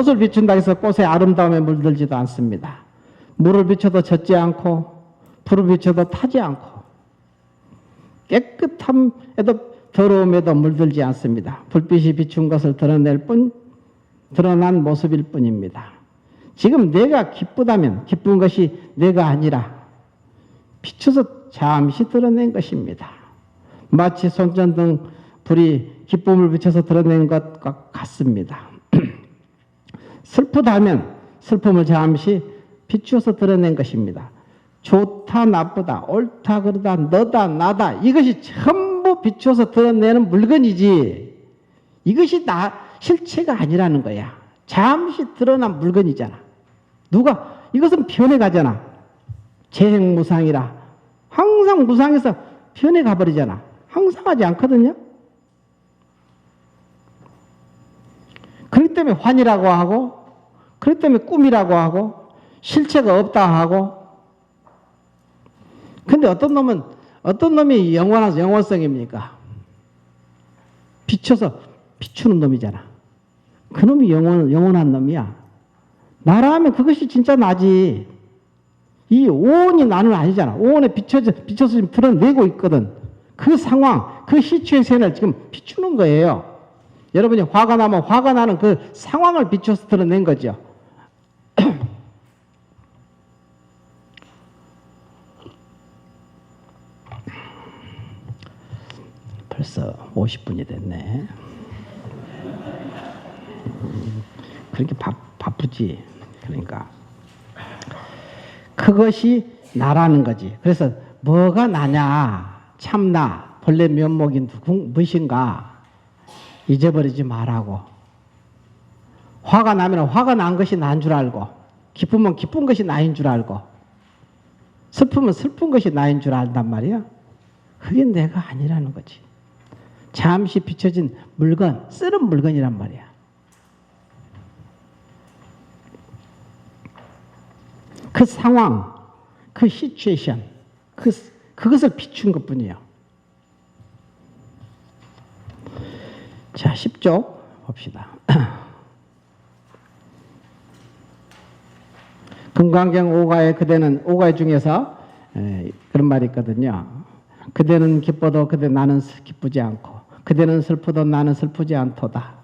꽃을 비춘다 해서 꽃의 아름다움에 물들지도 않습니다. 물을 비춰도 젖지 않고 불을 비춰도 타지 않고 깨끗함에도 더러움에도 물들지 않습니다. 불빛이 비춘 것을 드러낼 뿐, 드러난 모습일 뿐입니다. 지금 내가 기쁘다면 기쁜 것이 내가 아니라 비춰서 잠시 드러낸 것입니다. 마치 손전등 불이 기쁨을 비춰서 드러낸 것과 같습니다. 슬프다면 슬픔을 잠시 비추어서 드러낸 것입니다. 좋다 나쁘다 옳다 그르다 너다 나다 이것이 전부 비추어서 드러내는 물건이지 이것이 나 실체가 아니라는 거야. 잠시 드러난 물건이잖아. 누가 이것은 변해가잖아. 재행무상이라 항상 무상해서 변해가 버리잖아. 항상하지 않거든요. 그렇기 때문에 환이라고 하고 그렇기 때문에 꿈이라고 하고 실체가 없다 하고. 근데 어떤 놈이 영원성입니까? 비춰서 비추는 놈이잖아. 그 놈이 영원한 놈이야. 나라면 그것이 진짜 나지. 이 오온이 나는 아니잖아. 오온에 비춰서 지금 드러내고 있거든. 그 상황, 그 시츄에이션을 지금 비추는 거예요. 여러분이 화가 나면 화가 나는 그 상황을 비춰서 드러낸 거죠. 벌써 50분이 됐네. 그렇게 바쁘지. 그러니까 그것이 나라는 거지. 그래서 뭐가 나냐, 참나, 본래 면목이 무엇인가 잊어버리지 말라고. 화가 나면 화가 난 것이 난 줄 알고, 기쁘면 기쁜 것이 나인 줄 알고, 슬프면 슬픈 것이 나인 줄 안단 말이야. 그게 내가 아니라는 거지. 잠시 비춰진 물건, 쓰는 물건이란 말이야. 그 상황, 그 시츄에이션, 그것을 비춘 것뿐이에요. 자, 10조 봅시다. 금강경 오가에 그대는 오가에 중에서 그런 말이 있거든요. 그대는 기뻐도 그대 나는 기쁘지 않고 그대는 슬프도 나는 슬프지 않도다.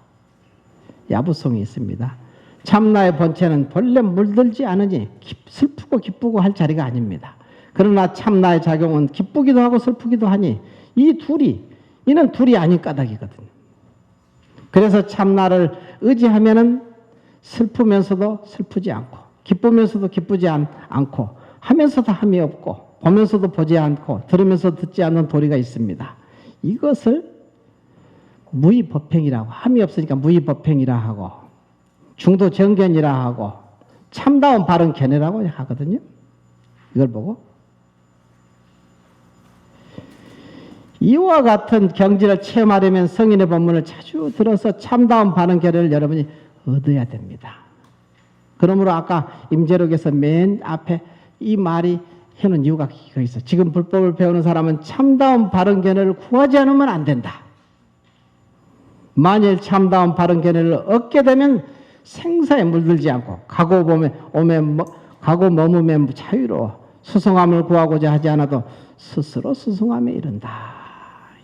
야부성이 있습니다. 참나의 본체는 본래 물들지 않으니 슬프고 기쁘고 할 자리가 아닙니다. 그러나 참나의 작용은 기쁘기도 하고 슬프기도 하니 이는 둘이 아닌 까닭이거든요. 그래서 참나를 의지하면은 슬프면서도 슬프지 않고 기쁘면서도 기쁘지 않고 하면서도 함이 없고 보면서도 보지 않고 들으면서 듣지 않는 도리가 있습니다. 이것을 무의법행이라고, 함이 없으니까 무의법행이라 하고 중도정견이라 하고 참다운 바른 견해라고 하거든요. 이걸 보고 이와 같은 경지를 체험하려면 성인의 법문을 자주 들어서 참다운 바른 견해를 여러분이 얻어야 됩니다. 그러므로 아까 임재록에서 맨 앞에 이 말이 해놓은 이유가 거기 있어. 지금 불법을 배우는 사람은 참다운 바른 견해를 구하지 않으면 안 된다. 만일 참다운 바른 견해를 얻게 되면 생사에 물들지 않고 가고 머무면 자유로워 수승함을 구하고자 하지 않아도 스스로 수승함에 이른다.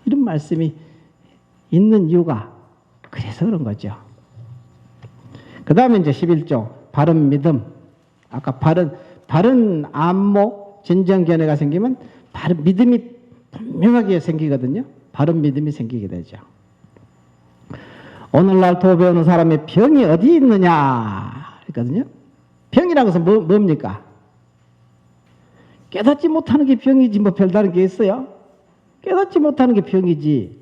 이런 말씀이 있는 이유가 그래서 그런 거죠. 그 다음에 이제 11조 바른 믿음. 아까 바른 안목 진정견해가 생기면 바른 믿음이 분명하게 생기거든요. 바른 믿음이 생기게 되죠. 오늘날 도 배우는 사람의 병이 어디 있느냐 했거든요. 병이라는 것은 뭡니까? 깨닫지 못하는 게 병이지 뭐 별다른 게 있어요? 깨닫지 못하는 게 병이지.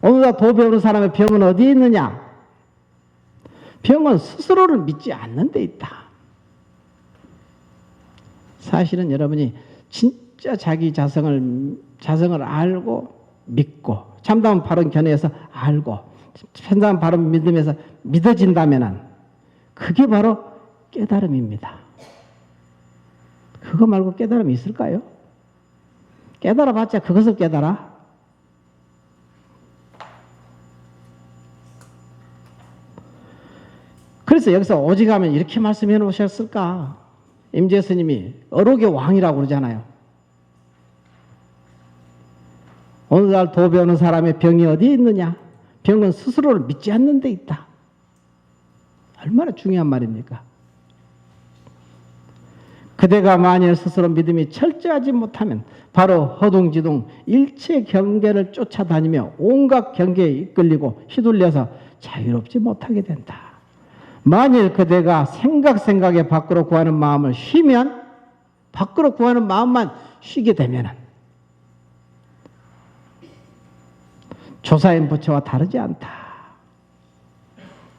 오늘날 도 배우는 사람의 병은 어디에 있느냐? 병은 스스로를 믿지 않는 데 있다. 사실은 여러분이 진짜 자기 자성을 알고 믿고 참다운 바른 견해에서 알고 참다운 바른 믿음에서 믿어진다면은 그게 바로 깨달음입니다. 그거 말고 깨달음이 있을까요? 깨달아봤자 그것을 깨달아? 그래서 여기서 오직하면 이렇게 말씀해 놓으셨을까? 임재 스님이 어록의 왕이라고 그러잖아요. 오늘날 도 배우는 사람의 병이 어디에 있느냐? 병은 스스로를 믿지 않는 데 있다. 얼마나 중요한 말입니까? 그대가 만일 스스로 믿음이 철저하지 못하면 바로 허둥지둥 일체 경계를 쫓아다니며 온갖 경계에 이끌리고 휘둘려서 자유롭지 못하게 된다. 만일 그대가 생각에 밖으로 구하는 마음을 쉬면, 밖으로 구하는 마음만 쉬게 되면은 조사인 부처와 다르지 않다.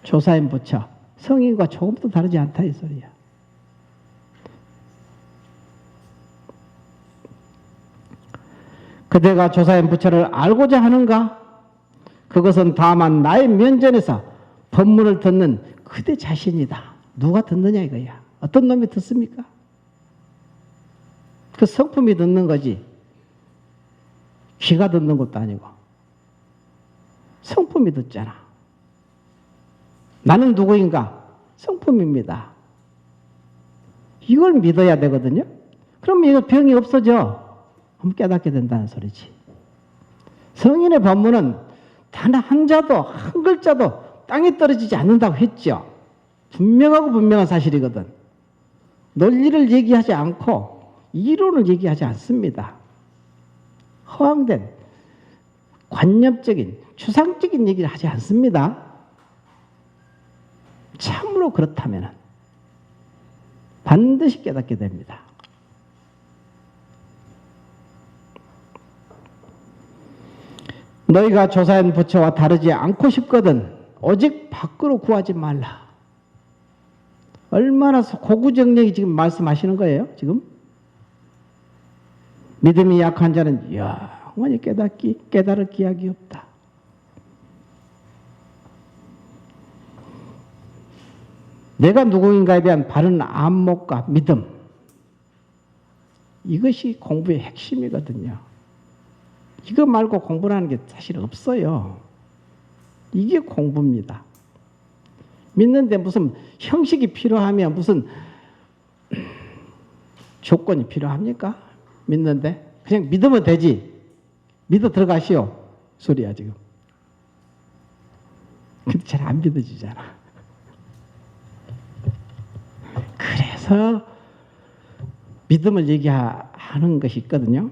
조사인 부처, 성인과 조금도 다르지 않다 이 소리야. 그대가 조사인 부처를 알고자 하는가? 그것은 다만 나의 면전에서 법문을 듣는 그대 자신이다. 누가 듣느냐 이거야. 어떤 놈이 듣습니까? 그 성품이 듣는 거지. 귀가 듣는 것도 아니고. 성품이 듣잖아. 나는 누구인가? 성품입니다. 이걸 믿어야 되거든요. 그러면 이거 병이 없어져. 그럼 깨닫게 된다는 소리지. 성인의 법문은 단 한 자도 한 글자도 땅에 떨어지지 않는다고 했죠. 분명하고 분명한 사실이거든. 논리를 얘기하지 않고 이론을 얘기하지 않습니다. 허황된 관념적인 추상적인 얘기를 하지 않습니다. 참으로 그렇다면 반드시 깨닫게 됩니다. 너희가 조사인 부처와 다르지 않고 싶거든 오직 밖으로 구하지 말라. 얼마나 고구정령이 지금 말씀하시는 거예요, 지금? 믿음이 약한 자는 영원히 깨달을 기약이 없다. 내가 누구인가에 대한 바른 안목과 믿음, 이것이 공부의 핵심이거든요. 이거 말고 공부라는 게 사실 없어요. 이게 공부입니다. 믿는데 무슨 형식이 필요하며 무슨 조건이 필요합니까? 믿는데 그냥 믿으면 되지. 믿어 들어가시오 소리야 지금. 근데 잘 안 믿어지잖아. 그래서 믿음을 얘기하는 것이 있거든요.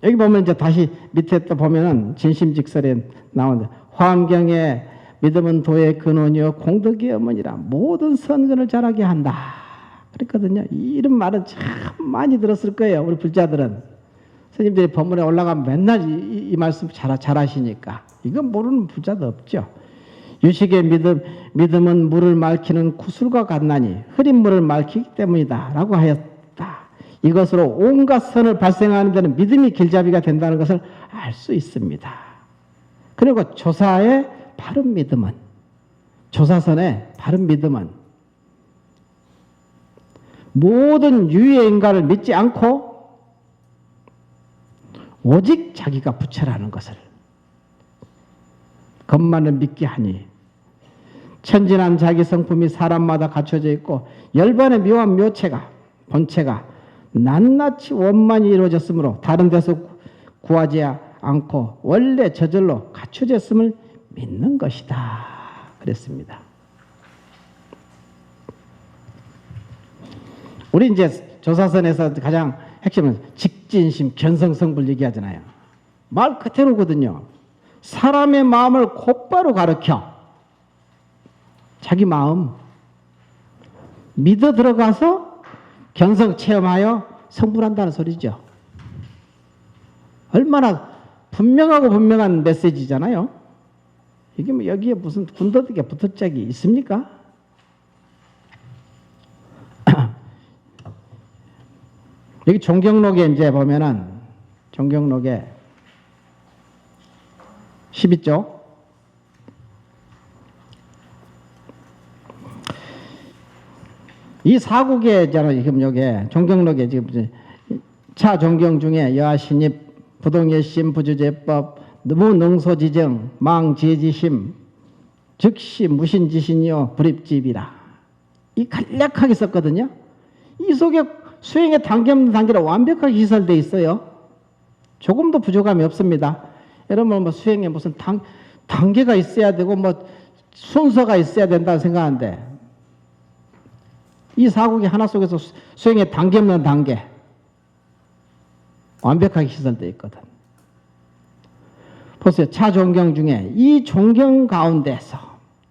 여기 보면 이제 다시 밑에 또 보면은 진심직설에 나오는데 환경에 믿음은 도의 근원이요 공덕의 어머니라 모든 선근을 자라게 한다. 그랬거든요. 이런 말은 참 많이 들었을 거예요. 우리 불자들은. 스님들이 법문에 올라가면 맨날 이 말씀 잘 하시니까. 이건 모르는 불자도 없죠. 유식의 믿음은 물을 맑히는 구슬과 같나니 흐린 물을 맑히기 때문이다. 라고 하였다. 이것으로 온갖 선을 발생하는 데는 믿음이 길잡이가 된다는 것을 알 수 있습니다. 그리고 조사의 바른 믿음은, 조사선의 바른 믿음은 모든 유의 인간을 믿지 않고 오직 자기가 부처라는 것을 것만을 믿게 하니 천진한 자기 성품이 사람마다 갖춰져 있고 열반의 묘한 묘체가 본체가 낱낱이 원만히 이루어졌으므로 다른 데서 구하지 않고 원래 저절로 갖춰졌음을 믿는 것이다. 그랬습니다. 우리 이제 조사선에서 가장 핵심은 직진심, 견성성불 얘기하잖아요. 말 그대로거든요. 사람의 마음을 곧바로 가르쳐. 자기 마음 믿어 들어가서 견성 체험하여 성불한다는 소리죠. 얼마나 분명한 메시지잖아요. 이게 뭐 여기에 무슨 군더더기가 붙을 적이 있습니까? 여기 종경록에 이제 보면은 종경록에 12쪽 이 사국에 있잖아요. 지금 여기 종경록에 지금 차 종경 중에 여하신입 부동예심 부주제법 무능소지정 망제지심 즉시 무신지신이요 불입집이라 이 간략하게 썼거든요. 이 속에 수행의 단계 없는 단계로 완벽하게 시설되어 있어요. 조금도 부족함이 없습니다. 여러분 뭐 수행에 무슨 단계가 있어야 되고 뭐 순서가 있어야 된다고 생각하는데 이 사국이 하나 속에서 수행의 단계 없는 단계 완벽하게 시설되어 있거든. 보세요. 차종경 중에 이 종경 가운데서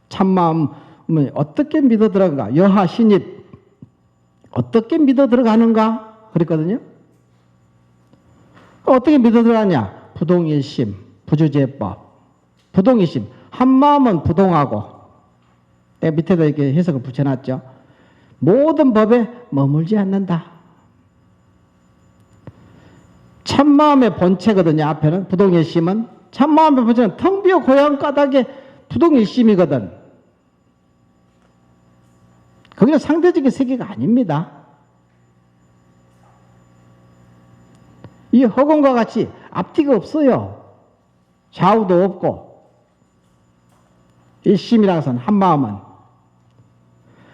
참마음을 어떻게 믿어 들어간가? 여하 신입 어떻게 믿어 들어가는가? 그랬거든요. 어떻게 믿어 들어가냐? 부동일심, 부주제법. 부동일심. 한마음은 부동하고 내가 밑에다 이렇게 해석을 붙여놨죠. 모든 법에 머물지 않는다. 참마음의 본체거든요. 앞에는 부동일심은 참마음의 본체는 텅 비어 고향 까닭에 부동일심이거든. 거기는 상대적인 세계가 아닙니다. 이 허공과 같이 앞뒤가 없어요. 좌우도 없고 일심이라고 해서는 한마음은.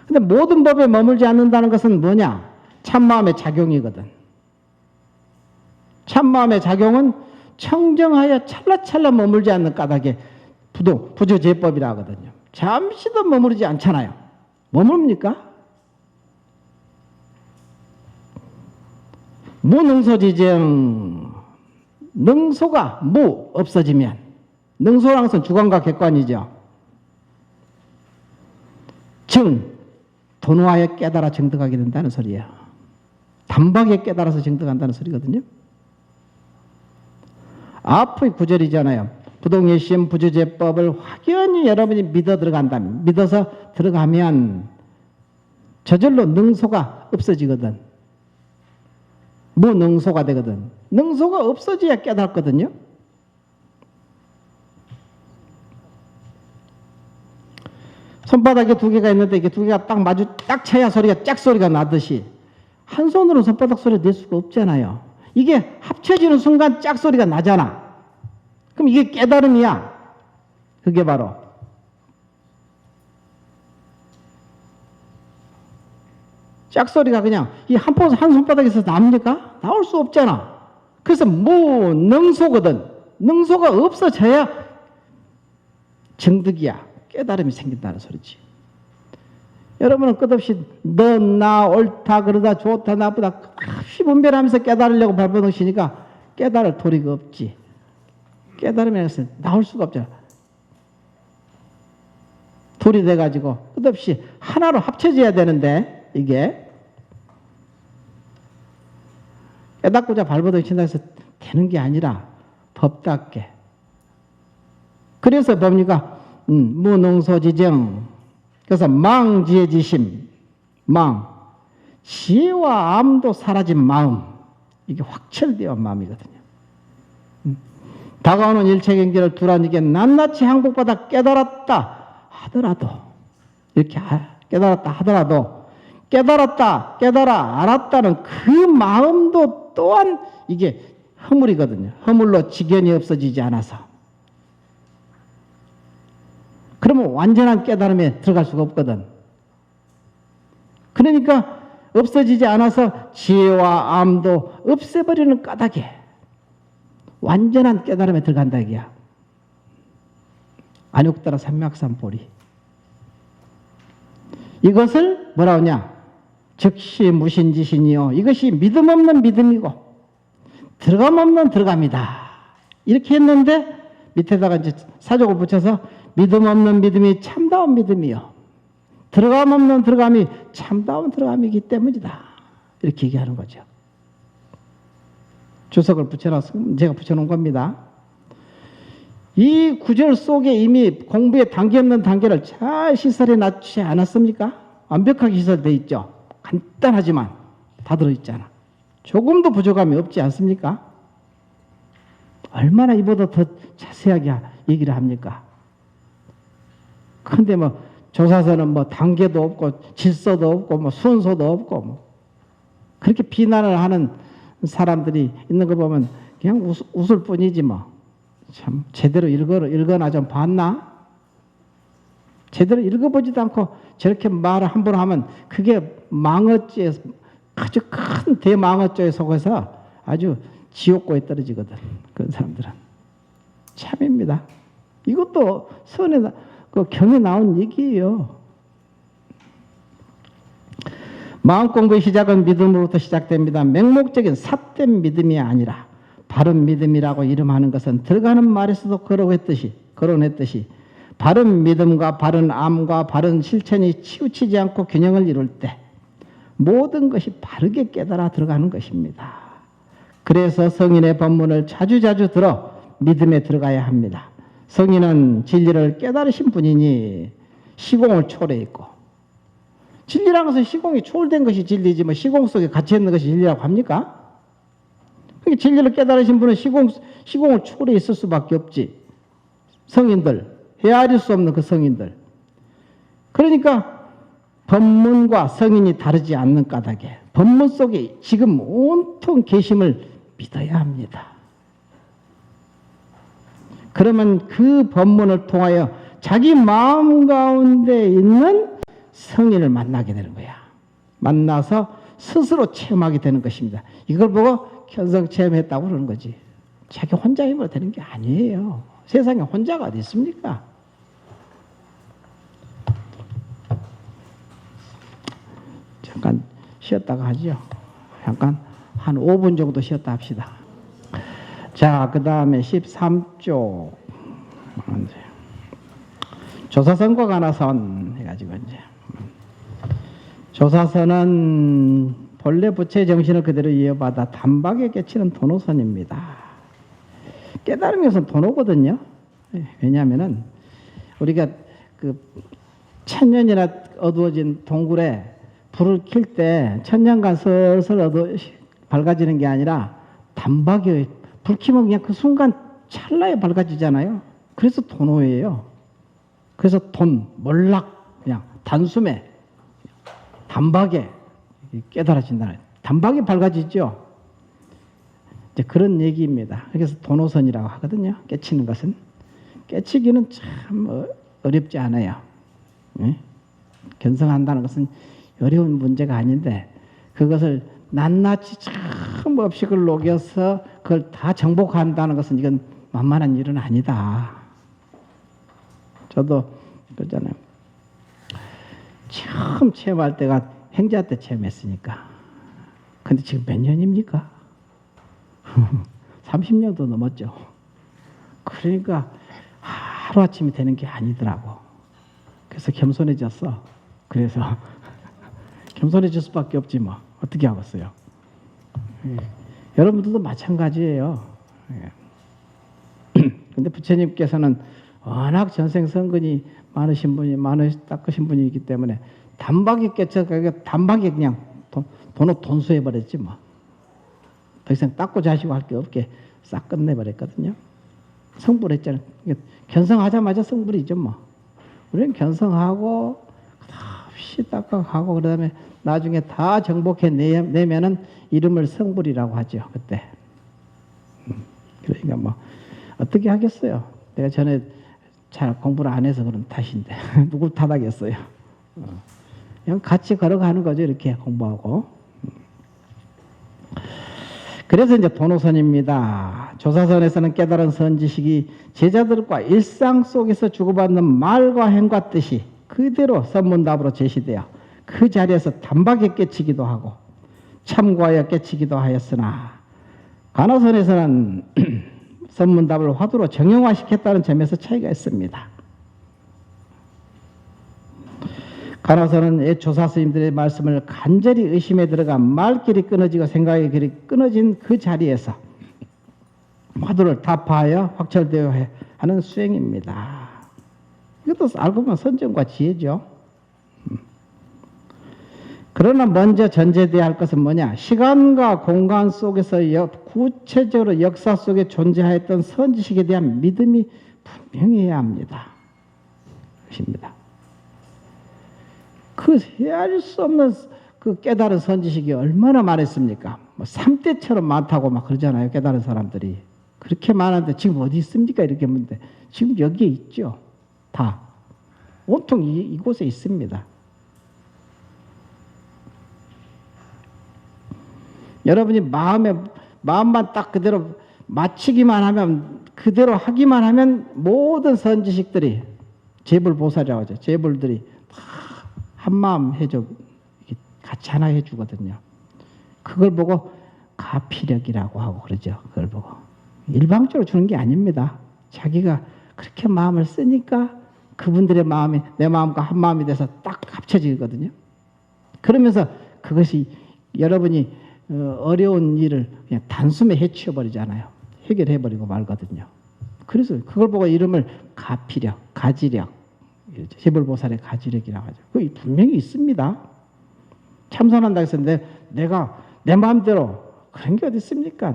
근데 모든 법에 머물지 않는다는 것은 뭐냐? 참마음의 작용이거든. 참마음의 작용은 청정하여 찰나찰나 머물지 않는 까닭에 부주제법이라 하거든요. 잠시도 머무르지 않잖아요. 머무릅니까? 무능소지정. 능소가 없어지면 능소라는 것은 주관과 객관이죠. 도노하여 깨달아 정득하게 된다는 소리예요. 단박에 깨달아서 정득한다는 소리거든요. 앞의 구절이잖아요. 부동일심 부주제법을 확연히 여러분이 믿어 들어간다면, 믿어서 들어가면 저절로 능소가 없어지거든. 무능소가 되거든. 능소가 없어져야 깨닫거든요. 손바닥에 두 개가 있는데 이게 두 개가 딱 쳐야 소리가 짝소리가 나듯이 한 손으로 손바닥 소리 낼 수가 없잖아요. 이게 합쳐지는 순간 짝소리가 나잖아. 그럼 이게 깨달음이야. 그게 바로 짝소리가 그냥 이 한 손바닥에서 나옵니까? 나올 수 없잖아. 그래서 무능소거든. 능소가 없어져야 정득이야. 깨달음이 생긴다는 소리지. 여러분은 끝없이 너, 나, 옳다, 그러다, 좋다, 나쁘다 없이 분별하면서 깨달으려고 발버둥치니까 깨달을 도리가 없지. 깨달음에서 나올 수가 없잖아. 둘이 돼가지고 끝없이 하나로 합쳐져야 되는데 이게 깨닫고자 발버둥친다 해서 되는 게 아니라 법답게. 그래서 뭡니까? 무능소지정. 그래서 망지혜지심. 지혜와 암도 사라진 마음. 이게 확철되어 마음이거든요. 다가오는 일체경계를 두라니게 낱낱이 항복받아 깨달았다 하더라도 이렇게 깨달았다 하더라도 깨달아 알았다는 그 마음도 또한 이게 허물이거든요. 허물로 지견이 없어지지 않아서. 그러면 완전한 깨달음에 들어갈 수가 없거든. 그러니까 없어지지 않아서 지혜와 암도 없애버리는 까닭에 완전한 깨달음에 들어간다 이게야. 안욕따라 삼맥삼보리. 이것을 뭐라 하냐? 즉시 무신지신이요. 이것이 믿음 없는 믿음이고 들어감 없는 들어감이다. 이렇게 했는데 밑에다가 이제 사족을 붙여서 믿음 없는 믿음이 참다운 믿음이요. 들어감 없는 들어감이 참다운 들어감이기 때문이다. 이렇게 얘기하는 거죠. 주석을 제가 붙여놓은 겁니다. 이 구절 속에 이미 공부의 단계 없는 단계를 잘 시설해 놨지 않았습니까? 완벽하게 시설되어 있죠. 간단하지만 다 들어있잖아. 조금도 부족함이 없지 않습니까? 얼마나 이보다 더 자세하게 얘기를 합니까? 근데 뭐 조사서는 뭐 단계도 없고 질서도 없고 뭐 순서도 없고 뭐 그렇게 비난을 하는 사람들이 있는 거 보면 그냥 웃을 뿐이지 뭐. 참 제대로 읽어나 좀 봤나? 제대로 읽어보지도 않고 저렇게 말을 함부로 하면 그게 망어죄, 아주 큰 대망어죄에 속해서 아주 지옥고에 떨어지거든. 그런 사람들은. 참입니다. 이것도 선에, 그 경에 나온 얘기예요. 마음 공부의 시작은 믿음으로부터 시작됩니다. 맹목적인 삿된 믿음이 아니라 바른 믿음이라고 이름하는 것은 들어가는 말에서도 거론했듯이 바른 믿음과 바른 암과 바른 실천이 치우치지 않고 균형을 이룰 때 모든 것이 바르게 깨달아 들어가는 것입니다. 그래서 성인의 법문을 자주자주 들어 믿음에 들어가야 합니다. 성인은 진리를 깨달으신 분이니 시공을 초래했고, 진리라는 것은 시공이 초월된 것이 진리지 뭐 시공 속에 갇혀 있는 것이 진리라고 합니까? 그러니까 진리를 깨달으신 분은 시공을 초월해 있을 수밖에 없지. 성인들, 헤아릴 수 없는 그 성인들. 그러니까 법문과 성인이 다르지 않는 까닭에 법문 속에 지금 온통 계심을 믿어야 합니다. 그러면 그 법문을 통하여 자기 마음 가운데 있는 성인을 만나게 되는 거야. 만나서 스스로 체험하게 되는 것입니다. 이걸 보고 견성 체험했다고 그러는 거지. 자기 혼자 힘으로 되는 게 아니에요. 세상에 혼자가 어디 있습니까? 잠깐 쉬었다가 하죠. 잠깐 한 5분 정도 쉬었다 합시다. 자, 그 다음에 13조 조사선과 관하선 해가지고 이제 조사선은 본래 부처의 정신을 그대로 이어받아 단박에 깨치는 도노선입니다. 깨달은 것은 도노거든요. 왜냐하면은 우리가 그 천년이나 어두워진 동굴에 불을 켤 때 천년간 슬슬 밝아지는 게 아니라 단박에 불 켜면 그냥 그 순간 찰나에 밝아지잖아요. 그래서 도노예요. 그래서 몰락, 그냥 단숨에 단박에 깨달아진다는, 단박에 밝아지죠. 이제 그런 얘기입니다. 그래서 도노선이라고 하거든요. 깨치는 것은. 깨치기는 참 어렵지 않아요. 예? 견성한다는 것은 어려운 문제가 아닌데 그것을 낱낱이 참 업식을 녹여서 그걸 다 정복한다는 것은 이건 만만한 일은 아니다. 저도 그러잖아요. 처음 체험할 때가 행자 때 체험했으니까. 근데 지금 몇 년입니까? 30년도 넘었죠. 그러니까 하루아침이 되는 게 아니더라고. 그래서 겸손해졌어. 그래서 겸손해질 수밖에 없지 뭐. 어떻게 하겠어요? 여러분들도 마찬가지예요. 근데 부처님께서는 워낙 전생성근이 닦으신 분이기 때문에 단박에 깨쳐가지고 단박에 그냥 돈수해버렸지 뭐. 더 이상 닦고 자시고 할 게 없게 싹 끝내버렸거든요. 성불했잖아요. 견성하자마자 성불이죠 뭐. 우리는 견성하고 다시 닦아가고 그 다음에 나중에 다 정복해 내면은 이름을 성불이라고 하죠. 그때. 그러니까 뭐 어떻게 하겠어요. 내가 전에 잘 공부를 안 해서 그런 탓인데 누굴 탓하겠어요. 그냥 같이 걸어가는 거죠. 이렇게 공부하고. 그래서 이제 도노선입니다. 조사선에서는 깨달은 선지식이 제자들과 일상 속에서 주고받는 말과 행과 뜻이 그대로 선문답으로 제시되어 그 자리에서 단박에 깨치기도 하고 참고하여 깨치기도 하였으나 관어선에서는 선문답을 화두로 정형화시켰다는 점에서 차이가 있습니다. 간호사는 조사 스님들의 말씀을 간절히 의심에 들어가 말길이 끊어지고 생각의 길이 끊어진 그 자리에서 화두를 타파하여 확철되어 하는 수행입니다. 이것도 알고 보면 선정과 지혜죠. 그러나 먼저 전제되어야 할 것은 뭐냐? 시간과 공간 속에서 구체적으로 역사 속에 존재하였던 선지식에 대한 믿음이 분명해야 합니다. 것입니다. 그 헤아릴 수 없는 그 깨달은 선지식이 얼마나 많았습니까? 뭐 3대처럼 많다고 막 그러잖아요. 깨달은 사람들이. 그렇게 많은데 지금 어디 있습니까? 이렇게 묻는데 지금 여기에 있죠. 다. 온통 이곳에 있습니다. 여러분이 마음만 딱 그대로 맞추기만 하면, 그대로 하기만 하면 모든 선지식들이, 재불보살이라고 하죠. 재불들이 다 한마음 해줘, 같이 하나 해주거든요. 그걸 보고 가피력이라고 하고 그러죠. 그걸 보고. 일방적으로 주는 게 아닙니다. 자기가 그렇게 마음을 쓰니까 그분들의 마음이 내 마음과 한 마음이 돼서 딱 합쳐지거든요. 그러면서 그것이 여러분이 어려운 일을 그냥 단숨에 해치워버리잖아요. 해결해버리고 말거든요. 그래서 그걸 보고 이름을 가피력, 가지력, 재불보살의 가지력이라고 하죠. 그게 분명히 있습니다. 참선한다고 해서 내가 내 마음대로 그런 게 어디 있습니까?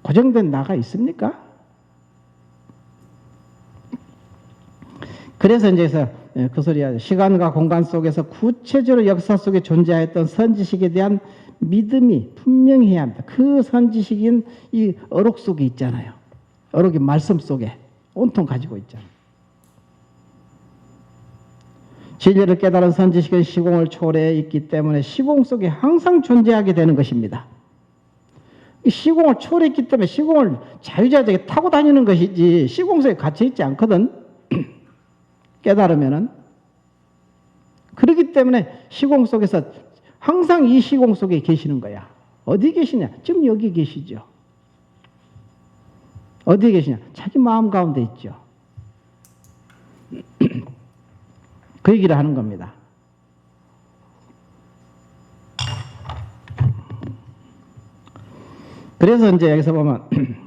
고정된 나가 있습니까? 그래서 이제 그 소리야. 시간과 공간 속에서 구체적으로 역사 속에 존재하였던 선지식에 대한 믿음이 분명히 해야 합니다. 그 선지식인 이 어록 속에 있잖아요. 어록이 말씀 속에 온통 가지고 있잖아요. 진리를 깨달은 선지식은 시공을 초래해 있기 때문에 시공 속에 항상 존재하게 되는 것입니다. 이 시공을 초래했기 때문에 시공을 자유자재하게 타고 다니는 것이지 시공 속에 갇혀 있지 않거든. 깨달으면은. 그렇기 때문에 시공 속에서 항상 이 시공 속에 계시는 거야. 어디 계시냐? 지금 여기 계시죠. 어디 계시냐? 자기 마음 가운데 있죠. 그 얘기를 하는 겁니다. 그래서 이제 여기서 보면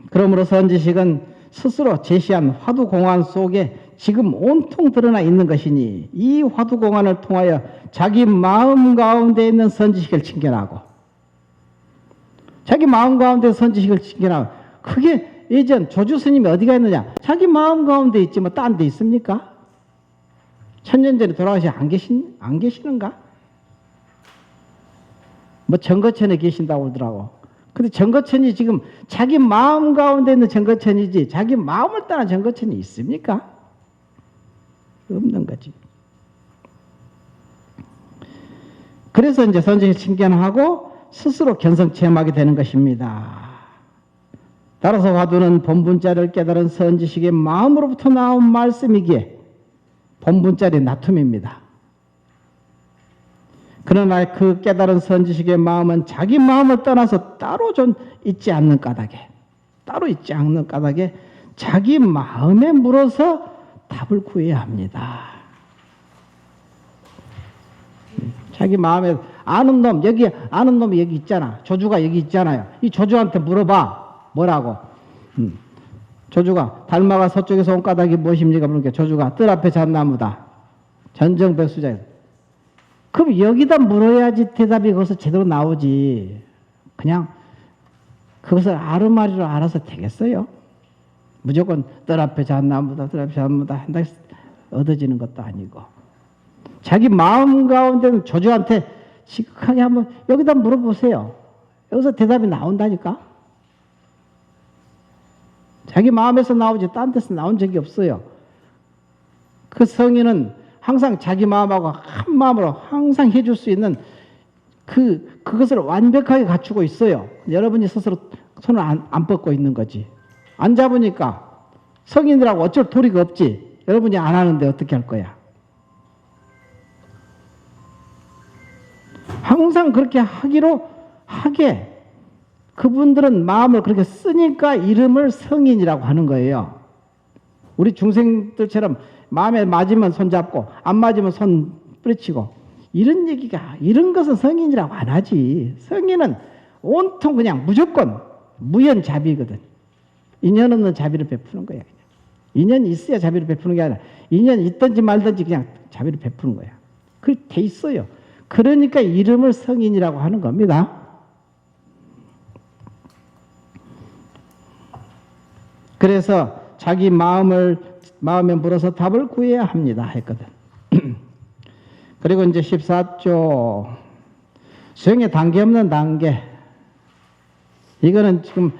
그러므로 선지식은 스스로 제시한 화두공안 속에 지금 온통 드러나 있는 것이니 이 화두공안을 통하여 자기 마음 가운데 있는 선지식을 칭견하고, 자기 마음 가운데 선지식을 칭견하고, 그게 예전 조주 스님이 어디가 있느냐? 자기 마음 가운데 있지 뭐 딴 데 있습니까? 천년 전에 돌아가시 안 계시는가? 뭐 정거천에 계신다고 그러더라고. 근데 정거천이 지금 자기 마음 가운데 있는 정거천이지 자기 마음을 떠난 정거천이 있습니까? 없는 거지. 그래서 이제 선지식 칭견하고 스스로 견성체험하게 되는 것입니다. 따라서 화두는 본분자를 깨달은 선지식의 마음으로부터 나온 말씀이기에 본분자리 나툼입니다. 그러나 그 깨달은 선지식의 마음은 자기 마음을 떠나서 따로 있지 않는 까닭에, 자기 마음에 물어서 답을 구해야 합니다. 자기 마음에 아는 놈, 아는 놈이 여기 있잖아. 조주가 여기 있잖아요. 이 조주한테 물어봐. 뭐라고? 조주가 달마가 서쪽에서 온 까닭이 무엇입니까? 그러니까 조주가 뜰 앞에 잣나무다. 전정백수자에서. 그럼 여기다 물어야지 대답이 거기서 제대로 나오지. 그냥 그것을 아르마리로 알아서 되겠어요? 무조건 뜰 앞에 잣나무다, 뜰 앞에 잣나무다 한다 얻어지는 것도 아니고. 자기 마음 가운데는 조주한테 시크하게 한번 여기다 물어보세요. 여기서 대답이 나온다니까? 자기 마음에서 나오지 딴 데서 나온 적이 없어요. 그 성인은 항상 자기 마음하고 한 마음으로 항상 해줄 수 있는 그것을 완벽하게 갖추고 있어요. 여러분이 스스로 손을 안 뻗고 있는 거지. 안 잡으니까 성인들하고 어쩔 도리가 없지. 여러분이 안 하는데 어떻게 할 거야? 항상 그렇게 하게 그분들은 마음을 그렇게 쓰니까 이름을 성인이라고 하는 거예요. 우리 중생들처럼 마음에 맞으면 손 잡고 안 맞으면 손 뿌리치고 이런 것은 성인이라고 안 하지. 성인은 온통 그냥 무조건 무연자비거든. 인연 없는 자비를 베푸는 거야. 그냥. 인연이 있어야 자비를 베푸는 게 아니라 인연이 있든지 말든지 그냥 자비를 베푸는 거야. 그렇게 돼 있어요. 그러니까 이름을 성인이라고 하는 겁니다. 그래서 자기 마음에 물어서 답을 구해야 합니다 했거든. 그리고 이제 14조 수행에 단계 없는 단계. 이거는 지금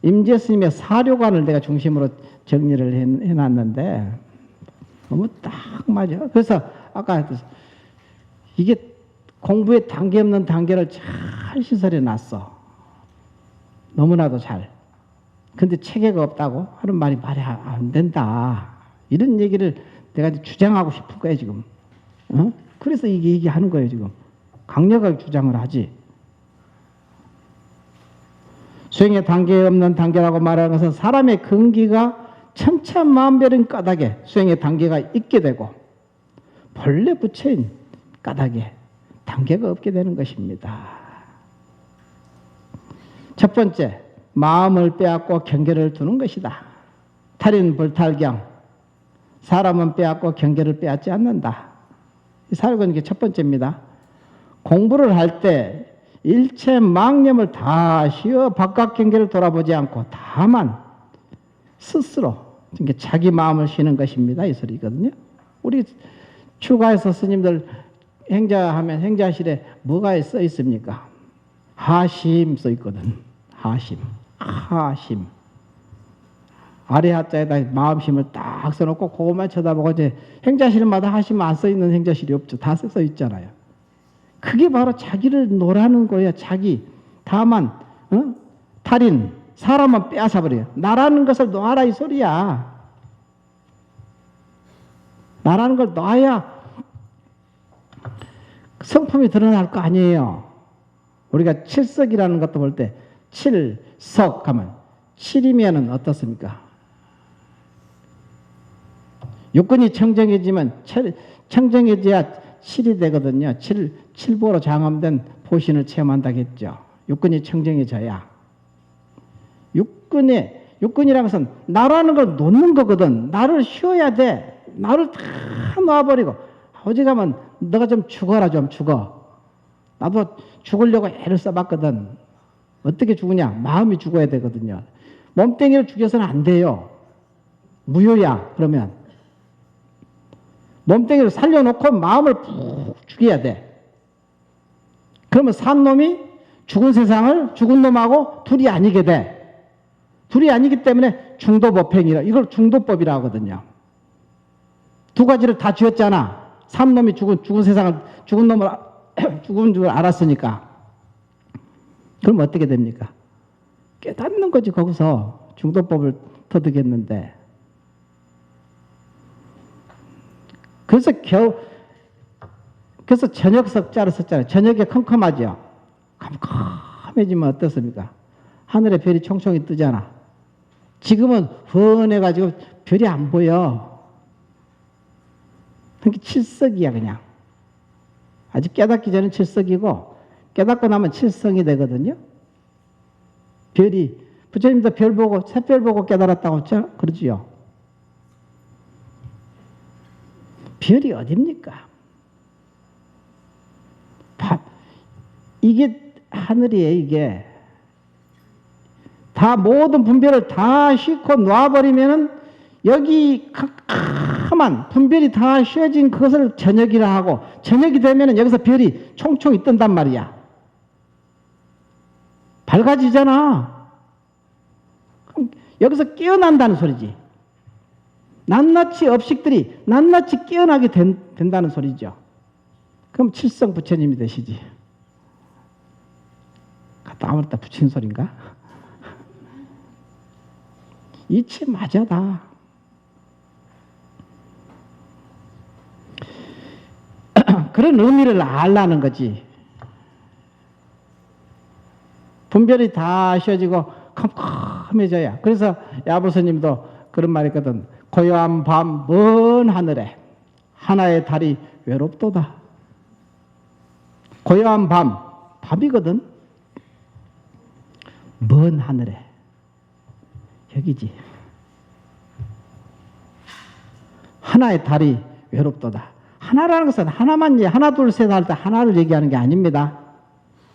임재 스님의 사료관을 내가 중심으로 정리를 해놨는데 너무 딱 맞아. 그래서 아까 했듯이 이게 공부에 단계 없는 단계를 잘 시설해 놨어. 너무나도 잘. 근데 체계가 없다고 하는 말이 안 된다. 이런 얘기를 내가 주장하고 싶은 거야, 지금. 어? 그래서 이게 얘기하는 거예요, 지금. 강력하게 주장을 하지. 수행의 단계 없는 단계라고 말하는 것은 사람의 근기가 천차만별인 까닭에 수행의 단계가 있게 되고 본래 부처인 까닭에 단계가 없게 되는 것입니다. 첫 번째, 마음을 빼앗고 경계를 두는 것이다. 탈인 불탈경, 사람은 빼앗고 경계를 빼앗지 않는다. 이 사역은 이게 첫 번째입니다. 공부를 할 때 일체 망념을 다 쉬어 바깥 경계를 돌아보지 않고 다만 스스로 자기 마음을 쉬는 것입니다. 이 소리거든요. 우리 출가해서 스님들 행자하면 행자실에 뭐가 써 있습니까? 하심 써 있거든. 하심. 하심. 아래 하자에다 마음심을 딱 써놓고 그것만 쳐다보고 이제 행자실마다 하심 안 써 있는 행자실이 없죠. 다 써 있잖아요. 그게 바로 자기를 노라는 거예요. 자기. 다만 탈인. 사람은 빼앗아버려요. 나라는 것을 놔라 이 소리야. 나라는 걸 놔야 성품이 드러날 거 아니에요. 우리가 칠석이라는 것도 볼 때 칠석 하면 7이면은 어떻습니까? 육군이 청정해지면 청정해져야 7이 되거든요. 7보로 장엄된 보신을 체험한다고 했죠. 육군이 청정해져야. 육군이라는 것은 나라는 걸 놓는 거거든. 나를 쉬어야 돼. 나를 다 놔버리고 어디 가면 너가 좀 죽어라 좀 죽어. 나도 죽으려고 애를 써봤거든. 어떻게 죽으냐? 마음이 죽어야 되거든요. 몸뚱이를 죽여서는 안 돼요. 무효야. 그러면 몸뚱이를 살려놓고 마음을 푹 죽여야 돼. 그러면 산 놈이 죽은 세상을 죽은 놈하고 둘이 아니게 돼. 둘이 아니기 때문에 중도법행이라 이걸 중도법이라 하거든요. 두 가지를 다 쥐었잖아. 산 놈이 죽은 세상을 죽은 놈을 죽은 줄 알았으니까. 그럼 어떻게 됩니까? 깨닫는 거지. 거기서 중도법을 터득했는데. 그래서 저녁 석자를 썼잖아요. 저녁에 컴컴하죠. 컴컴해지면 어떻습니까? 하늘에 별이 총총이 뜨잖아. 지금은 훤해가지고 별이 안 보여. 그러니까 칠석이야 그냥. 아직 깨닫기 전에 칠석이고 깨닫고 나면 칠성이 되거든요. 별이 부처님도 별 보고 새별 보고 깨달았다고 했잖아. 그러지요. 별이 어딥니까? 이게 하늘이에요. 이게 다 모든 분별을 다 싣고 놔버리면은 여기 캄캄한 분별이 다 쉬어진 그것을 저녁이라 하고 저녁이 되면은 여기서 별이 총총이 뜬단 말이야. 밝아지잖아. 그럼 여기서 깨어난다는 소리지. 낱낱이 업식들이 낱낱이 깨어나게 된다는 소리죠. 그럼 칠성 부처님이 되시지. 갖다 아무렇다 붙인 소린가? 이치 맞아 다. 그런 의미를 알라는 거지. 분별이 다 쉬어지고 컴컴해져야. 그래서 야부스님도 그런 말이 있거든. 고요한 밤 먼 하늘에 하나의 달이 외롭도다. 고요한 밤이거든. 먼 하늘에 여기지. 하나의 달이 외롭도다. 하나라는 것은 하나만 하나 둘 셋 할 때 하나를 얘기하는 게 아닙니다.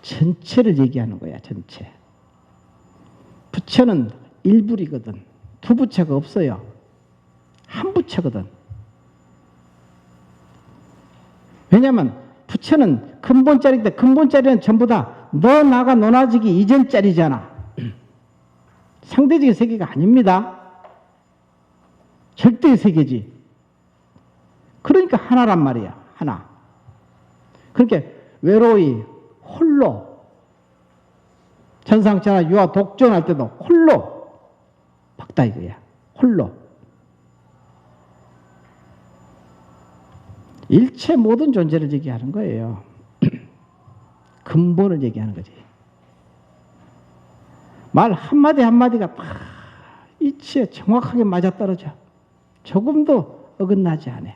전체를 얘기하는 거야. 전체. 부처는 일불이거든. 두 부처가 없어요. 한 부처거든. 왜냐하면 부처는 근본자리인데 근본자리는 전부 다 너 나가 논아지기 이전 자리잖아. 상대적인 세계가 아닙니다. 절대의 세계지. 그러니까 하나란 말이야. 하나. 그러니까 외로이 홀로 천상천하 유아 독존할 때도 홀로 박다 이거야. 홀로. 일체 모든 존재를 얘기하는 거예요. 근본을 얘기하는 거지. 말 한마디 한마디가 다 이치에 정확하게 맞아떨어져. 조금도 어긋나지 않아.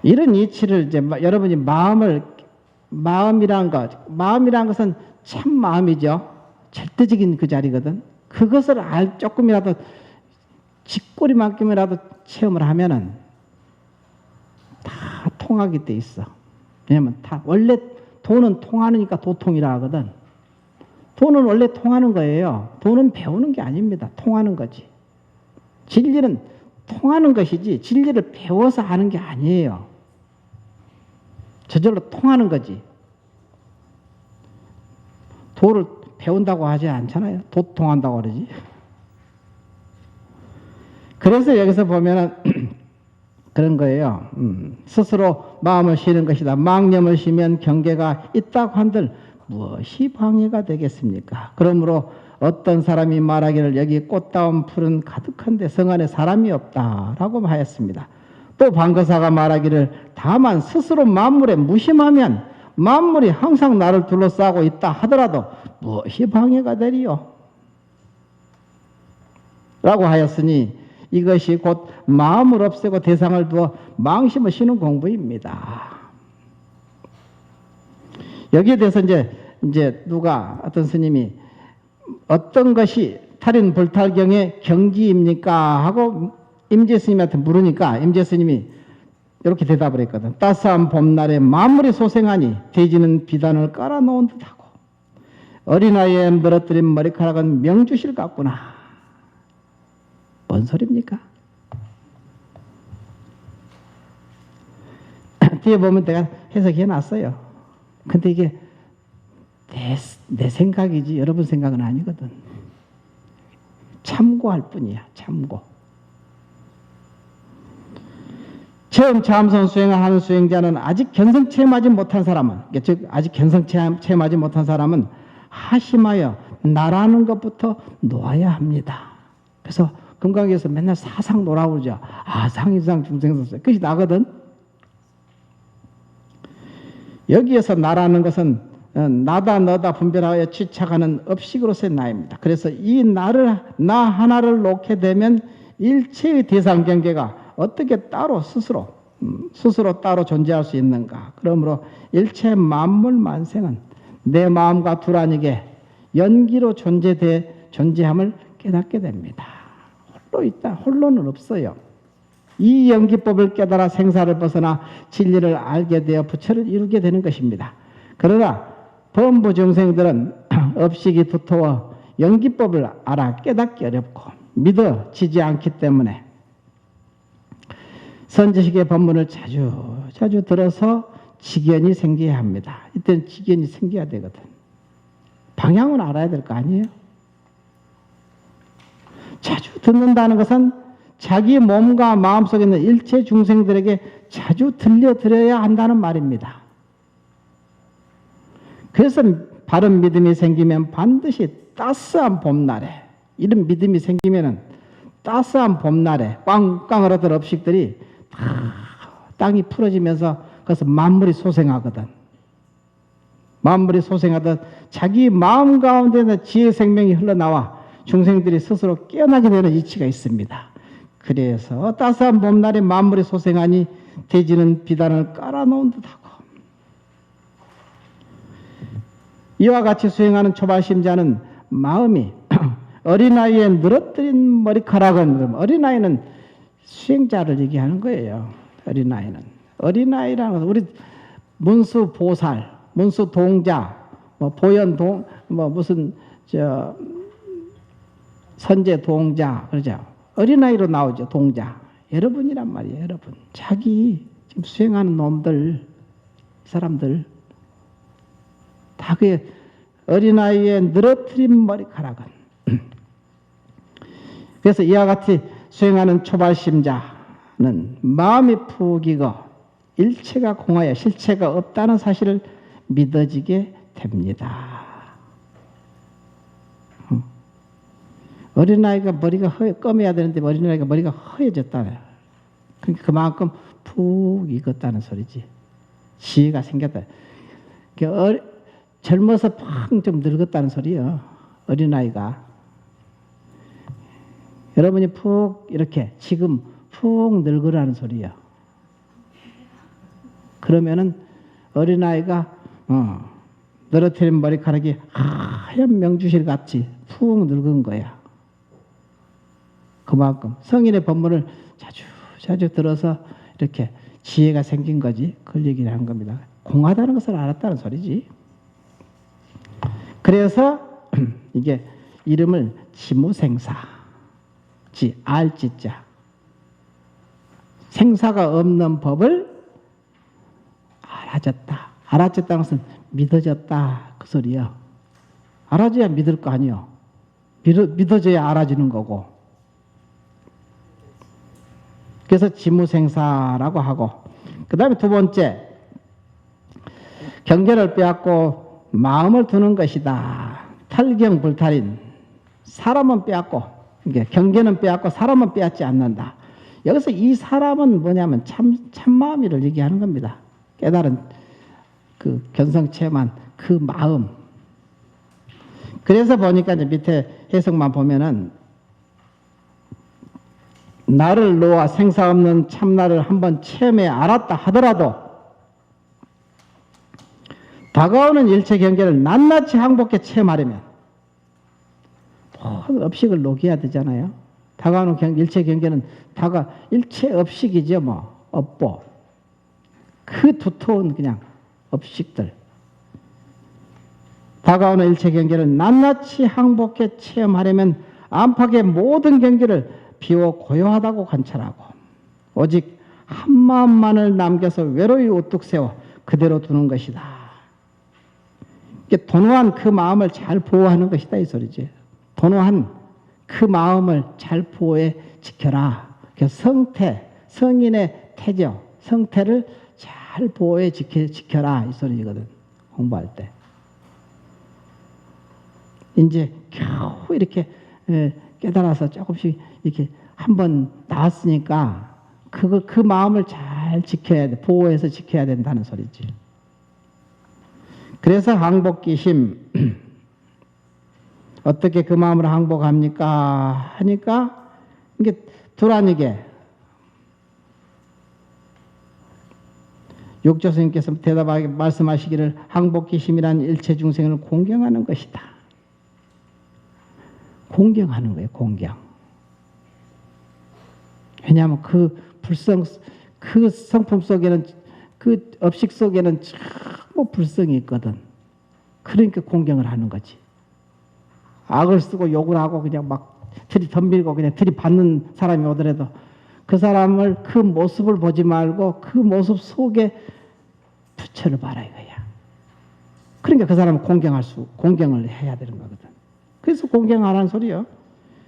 이런 이치를 이제 여러분이 마음이란 것은 참 마음이죠. 절대적인 그 자리거든. 그것을 조금이라도 쥐꼬리만큼이라도 체험을 하면은 다 통하게 돼 있어. 왜냐면 다 원래 돈은 통하니까 도통이라 하거든. 돈은 원래 통하는 거예요. 돈은 배우는 게 아닙니다. 통하는 거지. 진리는 통하는 것이지 진리를 배워서 하는 게 아니에요. 저절로 통하는 거지. 도를 배운다고 하지 않잖아요. 도통한다고 그러지. 그래서 여기서 보면은 그런 거예요. 스스로 마음을 쉬는 것이다. 망념을 쉬면 경계가 있다고 한들 무엇이 방해가 되겠습니까? 그러므로 어떤 사람이 말하기를 여기 꽃다운 풀은 가득한데 성 안에 사람이 없다라고 하였습니다. 또 방거사가 말하기를 다만 스스로 만물에 무심하면 만물이 항상 나를 둘러싸고 있다 하더라도 무엇이 방해가 되리요? 라고 하였으니 이것이 곧 마음을 없애고 대상을 두어 망심을 쉬는 공부입니다. 여기에 대해서 이제 누가 어떤 스님이 어떤 것이 탈인 불탈경의 경지입니까? 하고 임재 스님한테 물으니까 임재 스님이 이렇게 대답을 했거든. 따스한 봄날에 만물이 소생하니 대지는 비단을 깔아놓은 듯하고 어린아이에 늘어뜨린 머리카락은 명주실 같구나. 뭔 소리입니까? 뒤에 보면 내가 해석해 놨어요. 근데 이게 내 생각이지 여러분 생각은 아니거든. 참고할 뿐이야. 참고. 처음 참선 수행을 하는 수행자는 아직 견성 체험하지 못한 사람은, 즉 아직 견성 체험하지 못한 사람은 하심하여 나라는 것부터 놓아야 합니다. 그래서 금강에서 맨날 사상 놓으라고 그러죠. 상이상 중생선수 그것이 나거든. 여기에서 나라는 것은 나다 너다 분별하여 취착하는 업식으로서의 나입니다. 그래서 이 나 하나를 놓게 되면 일체의 대상 경계가 어떻게 따로 스스로 따로 존재할 수 있는가? 그러므로 일체 만물 만생은 내 마음과 두라니게 연기로 존재함을 깨닫게 됩니다. 홀로 있다. 홀로는 없어요. 이 연기법을 깨달아 생사를 벗어나 진리를 알게 되어 부처를 이루게 되는 것입니다. 그러나 범부 중생들은 업식이 두터워 연기법을 알아 깨닫기 어렵고 믿어지지 않기 때문에 선지식의 법문을 자주 들어서 지견이 생겨야 합니다. 이때는 지견이 생겨야 되거든. 방향은 알아야 될 거 아니에요? 자주 듣는다는 것은 자기 몸과 마음속에 있는 일체 중생들에게 자주 들려드려야 한다는 말입니다. 그래서 바른 믿음이 생기면 반드시 따스한 봄날에, 이런 믿음이 생기면은 따스한 봄날에 꽝꽝 얼었던 업식들이 다 땅이 풀어지면서 그래서 만물이 소생하거든. 만물이 소생하듯 자기 마음 가운데 지혜 생명이 흘러나와 중생들이 스스로 깨어나게 되는 이치가 있습니다. 그래서 따스한 봄날에 만물이 소생하니 대지는 비단을 깔아놓은 듯하고 이와 같이 수행하는 초발심자는 마음이 어린아이에 늘어뜨린 머리카락은 어린아이는 수행자를 얘기하는 거예요. 어린아이라는 것은 우리 문수 보살, 문수 동자, 보현 동, 무슨 선제 동자 그러죠. 어린아이로 나오죠. 동자. 여러분이란 말이에요. 여러분. 자기 지금 수행하는 놈들, 사람들 다 그 어린아이에 늘어뜨린 머리카락은 그래서 이와 같이 수행하는 초발심자는 마음이 푹 익어 일체가 공하여 실체가 없다는 사실을 믿어지게 됩니다. 어린아이가 머리가 검해야 되는데 어린아이가 머리가 허해졌다네. 그러니까 그만큼 푹 익었다는 소리지. 지혜가 생겼다. 젊어서 팍 좀 늙었다는 소리요. 어린아이가. 여러분이 푹 이렇게 지금 푹 늙으라는 소리요. 그러면은 어린아이가 늘어뜨린 머리카락이 하얀 명주실 같이 푹 늙은 거야. 그만큼 성인의 법문을 자주 들어서 이렇게 지혜가 생긴 거지. 그걸 얘기를 한 겁니다. 공하다는 것을 알았다는 소리지. 그래서 이게 이름을 지무생사, 알지자, 생사가 없는 법을 알아졌다. 알아졌다는 것은 믿어졌다 그 소리야. 알아줘야 믿을 거 아니요. 믿어져야 알아지는 거고. 그래서 지무생사라고 하고, 그 다음에 두 번째, 경계를 빼앗고 마음을 두는 것이다. 탈경불탈인. 사람은 빼앗고, 경계는 빼앗고 사람은 빼앗지 않는다. 여기서 이 사람은 뭐냐면 참마음이를 얘기하는 겁니다. 깨달은 그 견성체만 그 마음. 그래서 보니까 이제 밑에 해석만 보면은 나를 놓아 생사 없는 참나를 한번 체험해 알았다 하더라도 다가오는 일체 경계를 낱낱이 항복해 체험하려면 업식을 녹여야 되잖아요. 다가오는 일체 경계는 일체 업식이죠. 뭐 업보. 그 두터운 그냥 업식들. 다가오는 일체 경계를 낱낱이 항복해 체험하려면 안팎의 모든 경계를 비워 고요하다고 관찰하고 오직 한 마음만을 남겨서 외로이 우뚝 세워 그대로 두는 것이다. 이게 도노한 그 마음을 잘 보호하는 것이다 이 소리지. 도노한 그 마음을 잘 보호해 지켜라. 성태, 성인의 태죠. 성태를 잘 보호해 지켜라 이 소리거든. 공부할 때. 이제 겨우 이렇게 깨달아서 조금씩 이렇게 한번 나왔으니까 그 마음을 잘 지켜야 돼. 보호해서 지켜야 된다는 소리지. 그래서 항복기심 어떻게 그 마음을 항복합니까? 하니까 이게 두라니게 육조 스님께서 대답하게 말씀하시기를 항복기심이란 일체 중생을 공경하는 것이다. 공경하는 거예요. 공경. 왜냐하면 그 성품 속에는 그 업식 속에는 참 불성이 있거든. 그러니까 공경을 하는 거지. 악을 쓰고 욕을 하고 그냥 막 들이덤빌고 그냥 들이받는 사람이 오더라도 그 사람을 그 모습을 보지 말고 그 모습 속에 부처를 봐라 이거야. 그러니까 그 사람은 공경을 해야 되는 거거든. 그래서 공경하라는 소리요.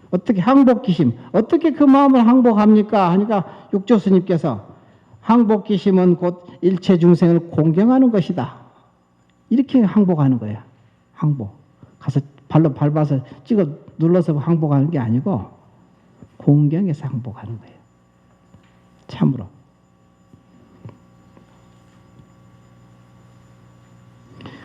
어떻게 항복기심, 어떻게 그 마음을 항복합니까? 하니까 육조 스님께서 항복기심은 곧 일체 중생을 공경하는 것이다. 이렇게 항복하는 거야. 항복. 가서 발로 밟아서 찍어 눌러서 항복하는 게 아니고 공경해서 항복하는 거예요. 참으로.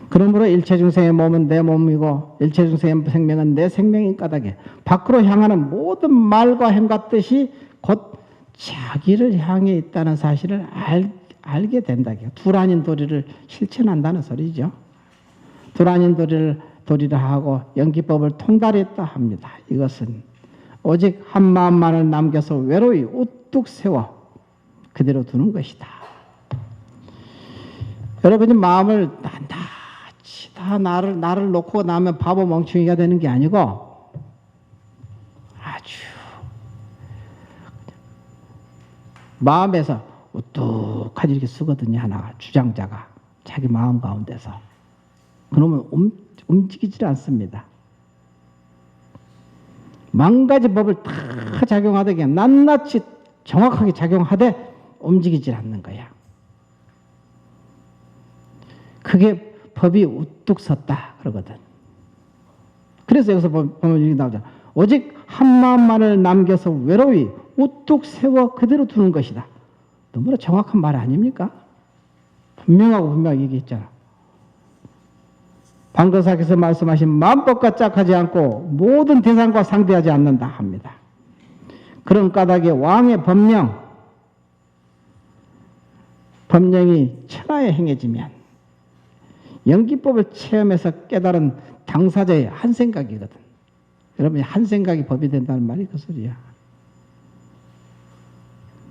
그러므로 일체 중생의 몸은 내 몸이고 일체 중생의 생명은 내 생명인 까닭에 밖으로 향하는 모든 말과 행과 뜻이 곧 자기를 향해 있다는 사실을 알게 된다. 둘 아닌 도리를 실천한다는 소리죠. 둘 아닌 도리를 하고 연기법을 통달했다 합니다. 이것은 오직 한 마음만을 남겨서 외로이 우뚝 세워 그대로 두는 것이다. 여러분이 마음을 다 나를 놓고 나면 바보 멍충이가 되는 게 아니고 아주 마음에서 우뚝하게 이렇게 쓰거든요. 하나가 주장자가 자기 마음 가운데서. 그러면 움직이질 않습니다. 만 가지 법을 다 작용하되 그냥 낱낱이 정확하게 작용하되 움직이질 않는 거야. 그게 법이 우뚝 섰다 그러거든. 그래서 여기서 보면 이렇게 나오잖아. 오직 한 마음만을 남겨서 외로이 우뚝 세워 그대로 두는 것이다. 너무나 정확한 말 아닙니까? 분명하게 얘기했잖아. 방거사께서 말씀하신 마음법과 짝하지 않고 모든 대상과 상대하지 않는다 합니다. 그런 까닭에 왕의 법령이 천하에 행해지면 영기법을 체험해서 깨달은 당사자의 한 생각이거든. 여러분, 한 생각이 법이 된다는 말이 그 소리야.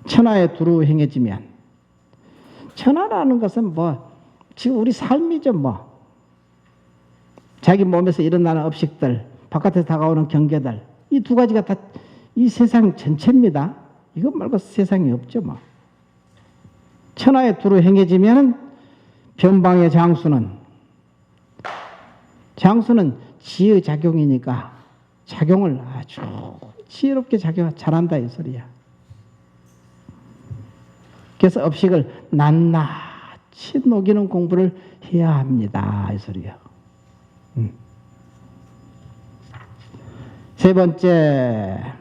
천하에 두루 행해지면, 천하라는 것은 지금 우리 삶이죠, 자기 몸에서 일어나는 업식들, 바깥에서 다가오는 경계들, 이 두 가지가 다 이 세상 전체입니다. 이것 말고 세상이 없죠, 천하에 두루 행해지면 변방의 장수는 지의 작용이니까 작용을 아주 지혜롭게 잘한다 이 소리야. 그래서 업식을 낱낱이 녹이는 공부를 해야 합니다 이 소리야. 세 번째,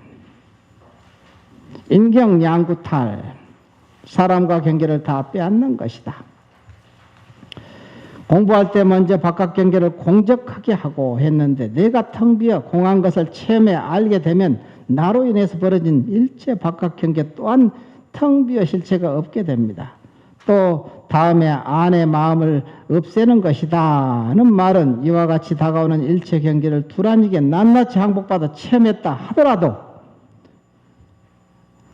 인경양구탈, 사람과 경계를 다 빼앗는 것이다. 공부할 때 먼저 바깥 경계를 공적하게 하고 했는데 내가 텅 비어 공한 것을 체험해 알게 되면 나로 인해서 벌어진 일체 바깥 경계 또한 텅 비어 실체가 없게 됩니다. 또 다음에 안의 마음을 없애는 것이다는 말은 이와 같이 다가오는 일체 경계를 두란하게 낱낱이 항복받아 체험했다 하더라도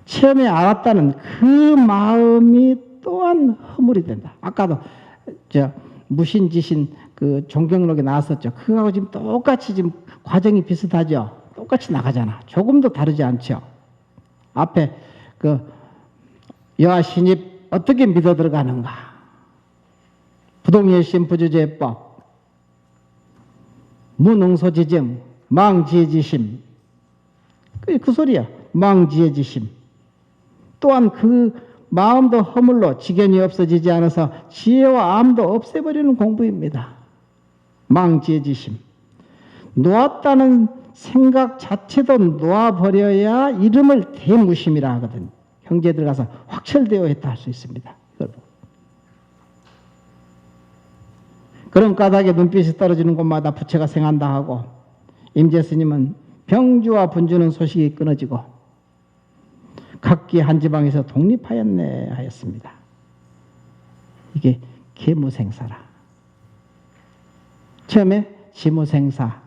체험해 알았다는 그 마음이 또한 허물이 된다. 아까도 무신지신 그 종경록에 나왔었죠. 그거하고 지금 똑같이 지금 과정이 비슷하죠. 똑같이 나가잖아. 조금도 다르지 않죠. 앞에 그 여하 신입 어떻게 믿어 들어가는가? 부동일심 부주제법, 무능소지증, 망지혜지심. 그 소리야. 망지혜지심. 또한 그 마음도 허물로 지견이 없어지지 않아서 지혜와 암도 없애버리는 공부입니다. 망지혜지심. 놓았다는 생각 자체도 놓아버려야 이름을 대무심이라 하거든. 형제에 들어가서 확철되어 했다 할 수 있습니다. 그런 까닭에 눈빛이 떨어지는 곳마다 부채가 생한다 하고 임재스님은 병주와 분주는 소식이 끊어지고 각기 한 지방에서 독립하였네 하였습니다. 이게 계무생사라. 처음에 지무생사,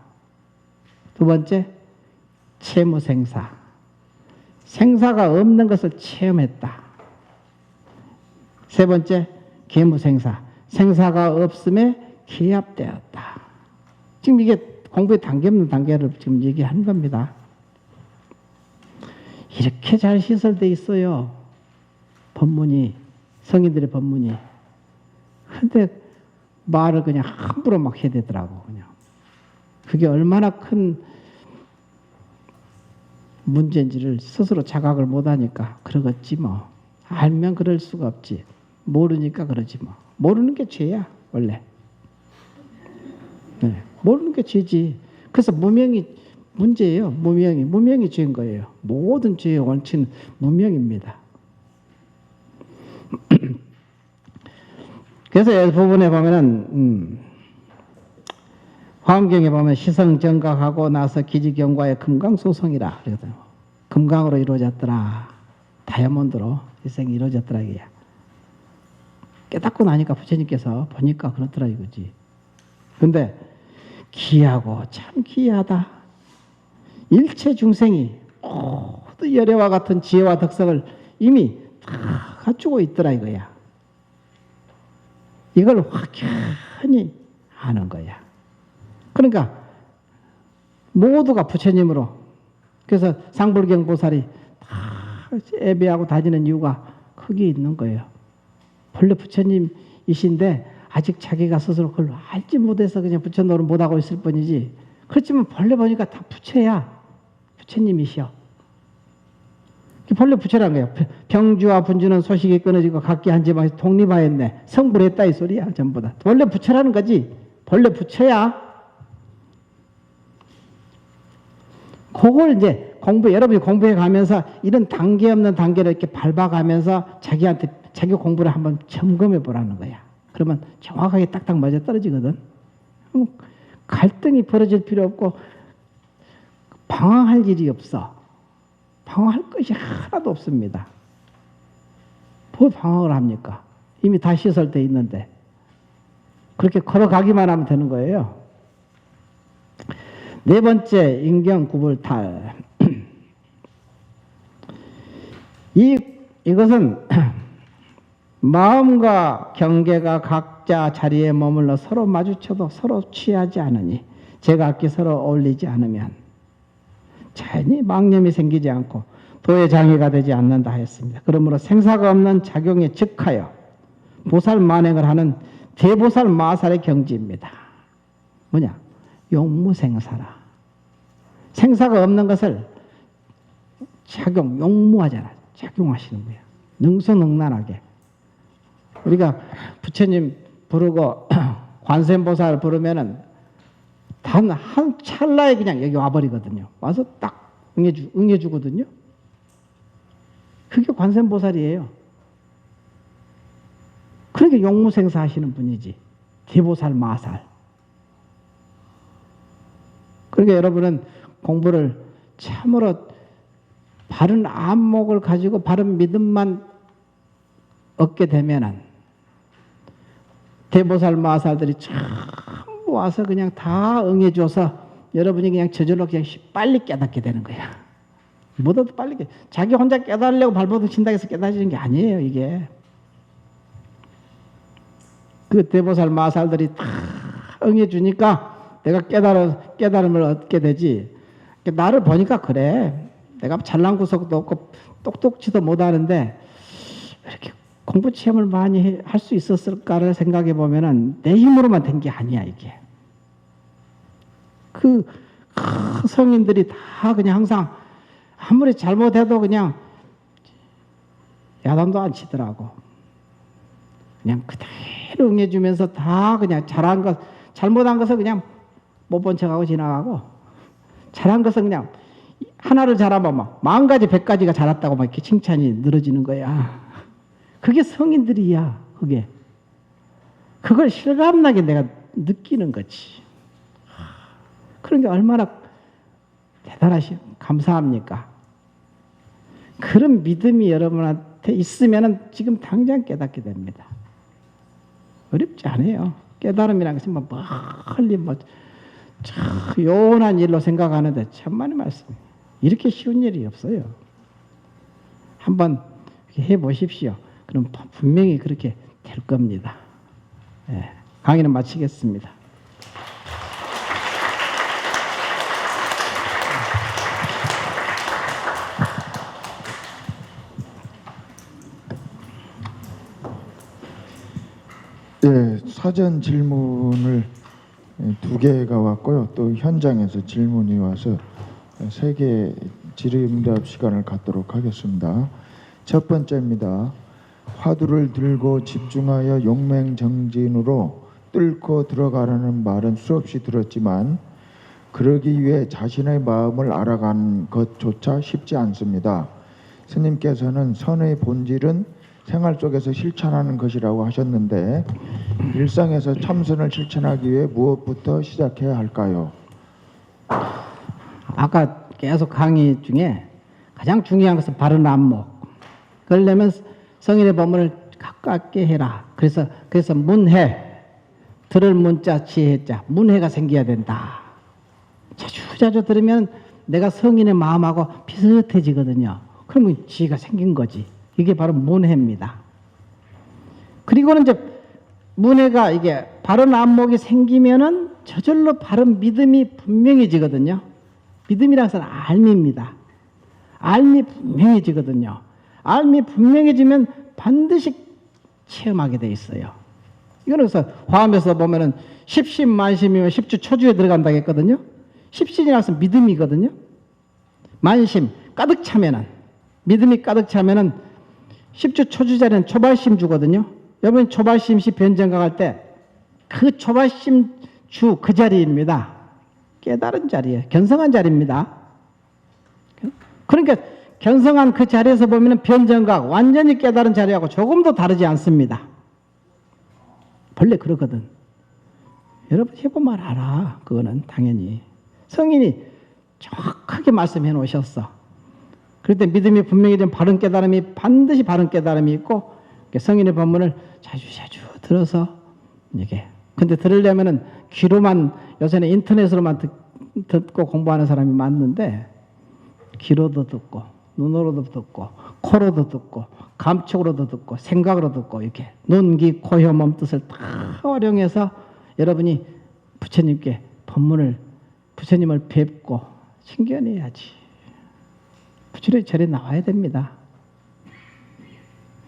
두 번째 채무생사. 생사가 없는 것을 체험했다. 세 번째 계무생사. 생사가 없음에 기합되었다. 지금 이게 공부의 단계 없는 단계를 지금 얘기하는 겁니다. 이렇게 잘 시설되어 있어요. 법문이, 성인들의 법문이. 근데 말을 그냥 함부로 막 해야 되더라고, 그냥. 그게 얼마나 큰 문제인지를 스스로 자각을 못하니까 그러겠지 뭐. 알면 그럴 수가 없지. 모르니까 그러지 뭐. 모르는 게 죄야, 원래. 네, 모르는 게 죄지. 그래서 무명이 문제예요. 무명이 죄인 거예요. 모든 죄의 원칙은 무명입니다. 그래서 이 부분에 보면은 화엄경에 보면 시성정각하고 나서 기지경과의 금강소성이라 그러거든요. 금강으로 이루어졌더라. 다이아몬드로 일생이 이루어졌더라 이게야. 깨닫고 나니까 부처님께서 보니까 그렇더라 이거지. 근데 기하고 참 기하다. 일체 중생이 모두 열애와 같은 지혜와 덕성을 이미 다 갖추고 있더라 이거야. 이걸 확연히 아는 거야. 그러니까 모두가 부처님으로. 그래서 상불경 보살이 다 예배하고 다니는 이유가 거기에 있는 거예요. 본래 부처님이신데 아직 자기가 스스로 그걸 알지 못해서 그냥 부처 노릇 못하고 있을 뿐이지. 그렇지만 본래 보니까 다 부처야. 부처님이시여. 본래 부처란 거예요. 병주와 분주는 소식이 끊어지고 각기 한 지방에서 독립하였네. 성불했다 이 소리야. 전부 다. 원래 부처라는 거지. 본래 부처야. 그걸 이제 여러분이 공부해 가면서 이런 단계 없는 단계를 이렇게 밟아가면서 자기 공부를 한번 점검해 보라는 거야. 그러면 정확하게 딱딱 맞아 떨어지거든. 갈등이 벌어질 필요 없고 방황할 일이 없어. 방황할 것이 하나도 없습니다. 뭐 방황을 합니까? 이미 다 시설돼 있는데. 그렇게 걸어가기만 하면 되는 거예요. 네 번째, 인경구불탈. 이것은 마음과 경계가 각자 자리에 머물러 서로 마주쳐도 서로 취하지 않으니 제각기 서로 어울리지 않으면 자연히 망념이 생기지 않고 도의 장애가 되지 않는다 했습니다. 그러므로 생사가 없는 작용에 즉하여 보살 만행을 하는 대보살 마살의 경지입니다. 뭐냐? 용무생사라. 생사가 없는 것을 용무하잖아. 작용하시는 거야. 능수능란하게. 우리가 부처님 부르고 관세음보살 부르면은 단 한 찰나에 그냥 여기 와버리거든요. 와서 딱 응해주거든요. 그게 관세음보살이에요. 그러니까 용무생사 하시는 분이지. 대보살 마살. 그러니까 여러분은 공부를 참으로 바른 안목을 가지고 바른 믿음만 얻게 되면은 대보살 마살들이 전부 와서 그냥 다 응해줘서 여러분이 그냥 저절로 그냥 빨리 깨닫게 되는 거야. 뭐라도 빨리 자기 혼자 깨달으려고 발버둥 친다고 해서 깨달아지는 게 아니에요, 이게. 그 대보살 마살들이 다 응해주니까 내가 깨달음을 얻게 되지. 나를 보니까 그래. 내가 잘난 구석도 없고 똑똑지도 못하는데 이렇게 공부 체험을 많이 할 수 있었을까를 생각해 보면은 내 힘으로만 된 게 아니야, 이게. 그 성인들이 다 그냥 항상 아무리 잘못해도 그냥 야단도 안 치더라고. 그냥 그대로 응해주면서 다 그냥 잘못한 것을 그냥 못 본 척하고 지나가고, 잘한 것은 그냥 하나를 잘하면 막 10,000가지 100가지가 잘했다고 막 이렇게 칭찬이 늘어지는 거야. 그게 성인들이야, 그게. 그걸 실감나게 내가 느끼는 거지. 그런 게 얼마나 감사합니까? 그런 믿음이 여러분한테 있으면 지금 당장 깨닫게 됩니다. 어렵지 않아요. 깨달음이라는 것은 멀리 참 요원한 일로 생각하는데 천만의 말씀. 이렇게 쉬운 일이 없어요. 한번 해보십시오. 그럼 분명히 그렇게 될 겁니다. 예, 강의는 마치겠습니다. 네, 사전 질문을 2개가 왔고요. 또 현장에서 질문이 와서 3개 질의응답 시간을 갖도록 하겠습니다. 첫 번째입니다. 화두를 들고 집중하여 용맹정진으로 뚫고 들어가라는 말은 수없이 들었지만 그러기 위해 자신의 마음을 알아가는 것조차 쉽지 않습니다. 스님께서는 선의 본질은 생활 속에서 실천하는 것이라고 하셨는데 일상에서 참선을 실천하기 위해 무엇부터 시작해야 할까요? 아까 계속 강의 중에 가장 중요한 것은 바른 안목. 그러려면 성인의 법문을 가깝게 해라. 그래서 문해, 들을 문자, 지혜자, 문해가 생겨야 된다. 자주 들으면 내가 성인의 마음하고 비슷해지거든요. 그러면 지혜가 생긴 거지. 이게 바로 문해입니다. 그리고는 이제 문해가 이게 바른 안목이 생기면은 저절로 바른 믿음이 분명해지거든요. 믿음이라는 것은 알미입니다. 알미 분명해지거든요. 알미 분명해지면 반드시 체험하게 돼 있어요. 이거는 그래서 화엄에서 보면은 십신만심이면 십주초주에 들어간다고 했거든요. 십신이라는 것은 믿음이거든요. 만심 가득 차면은, 믿음이 가득 차면은 10주 초주자리는 초발심 주거든요. 여러분 초발심시 변정각 할 때 그 초발심 주 그 자리입니다. 깨달은 자리예요. 견성한 자리입니다. 그러니까 견성한 그 자리에서 보면은 변정각 완전히 깨달은 자리하고 조금도 다르지 않습니다. 본래 그러거든. 여러분 해보면 알아. 그거는 당연히 성인이 정확하게 말씀해 놓으셨어. 그럴 때 믿음이 분명히 된 바른 깨달음이 반드시 바른 깨달음이 있고, 성인의 법문을 자주 들어서 이게. 근데 들으려면은 귀로만, 요새는 인터넷으로만 듣고 공부하는 사람이 많는데, 귀로도 듣고 눈으로도 듣고 코로도 듣고 감촉으로도 듣고 생각으로 듣고, 이렇게 눈, 귀, 코, 혀, 몸 뜻을 다 활용해서 여러분이 부처님께 법문을, 부처님을 뵙고 신견해야지. 부처님 절에 나와야 됩니다.